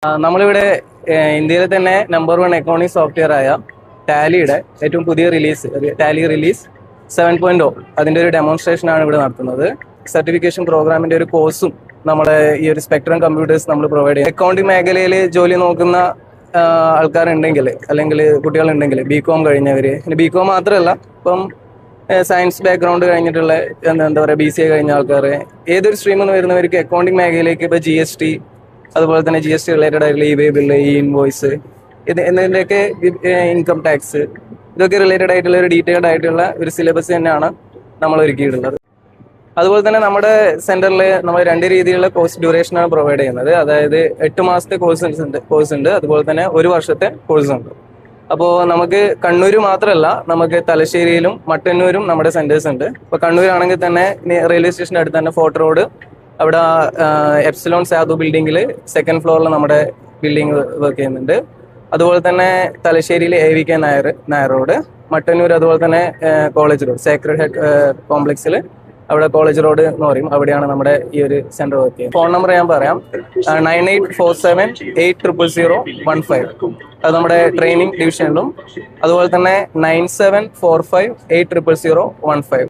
നമ്മളിവിടെ ഇന്ത്യയിലെ തന്നെ നമ്പർ 1 അക്കൗണ്ടിംഗ് സോഫ്റ്റ്വെയർ ആയ ടാലിയുടെ ഏറ്റവും പുതിയ റിലീസ് ടാലി റിലീസ് 7.0 അതിൻ്റെ ഒരു ഡെമോൺസ്ട്രേഷൻ ആണ് ഇവിടെ നടത്തുന്നത്. സർട്ടിഫിക്കേഷൻ പ്രോഗ്രാമിൻ്റെ ഒരു കോഴ്സും നമ്മുടെ ഈ ഒരു സ്പെക്ട്രം കമ്പ്യൂട്ടേഴ്സ് നമ്മൾ പ്രൊവൈഡ് ചെയ്യും. അക്കൗണ്ടിംഗ് മേഖലയിൽ ജോലി നോക്കുന്ന ആൾക്കാരുണ്ടെങ്കിൽ അല്ലെങ്കിൽ കുട്ടികളുണ്ടെങ്കിൽ ബികോം കഴിഞ്ഞവർ, ബികോം മാത്രമല്ല ഇപ്പം സയൻസ് ബാക്ക്ഗ്രൗണ്ട് കഴിഞ്ഞിട്ടുള്ള എന്താ പറയുക BCA കഴിഞ്ഞ ആൾക്കാർ, ഏതൊരു സ്ട്രീമിൽ നിന്ന് വരുന്നവർക്ക് അക്കൗണ്ടിംഗ് മേഖലയിലേക്ക് ഇപ്പോൾ GST, അതുപോലെ തന്നെ GST റിലേറ്റഡ് ആയിട്ടുള്ള ഇ-വേ ബില്ല്, ഇൻവോയ്സ്, എന്നതിൻ്റെയൊക്കെ ഇൻകം ടാക്സ്, ഇതൊക്കെ റിലേറ്റഡ് ആയിട്ടുള്ള ഒരു ഡീറ്റെയിൽഡ് ആയിട്ടുള്ള ഒരു സിലബസ് തന്നെയാണ് നമ്മൾ ഒരുക്കിയിട്ടുള്ളത്. അതുപോലെ തന്നെ നമ്മുടെ സെന്ററിൽ നമ്മൾ 2 രീതിയിലുള്ള കോഴ്സ് ഡ്യൂറേഷനാണ് പ്രൊവൈഡ് ചെയ്യുന്നത്. അതായത് 8 മാസത്തെ കോഴ്സ് ഉണ്ട്, അതുപോലെ തന്നെ 1 വർഷത്തെ കോഴ്സ് ഉണ്ട്. അപ്പോൾ നമുക്ക് കണ്ണൂർ മാത്രമല്ല, നമുക്ക് തലശ്ശേരിയിലും മട്ടന്നൂരും നമ്മുടെ സെന്റേഴ്സ് ഉണ്ട്. ഇപ്പോൾ കണ്ണൂരാണെങ്കിൽ തന്നെ റെയിൽവേ സ്റ്റേഷൻ്റെ അടുത്ത് തന്നെ ഫോർട്ട് റോഡ്, അവിടെ എപ്സിലോൺ സാധു ബിൽഡിങ്ങിൽ 2nd ഫ്ലോറിൽ നമ്മുടെ ബിൽഡിംഗ് വർക്ക് ചെയ്യുന്നുണ്ട്. അതുപോലെ തന്നെ തലശ്ശേരിയിൽ AVK നായർ റോഡ്, മട്ടന്നൂർ അതുപോലെ തന്നെ കോളേജ് റോഡ്, സേക്രഡ് ഹെഡ് കോംപ്ലക്സിൽ അവിടെ കോളേജ് റോഡ് എന്ന് പറയും, അവിടെയാണ് നമ്മുടെ ഈ ഒരു സെന്റർ വർക്ക് ചെയ്യുന്നത്. ഫോൺ നമ്പർ ഞാൻ പറയാം, 9847800015. അത് നമ്മുടെ ട്രെയിനിങ് ഡിവിഷനിലും, അതുപോലെ തന്നെ 9745800015.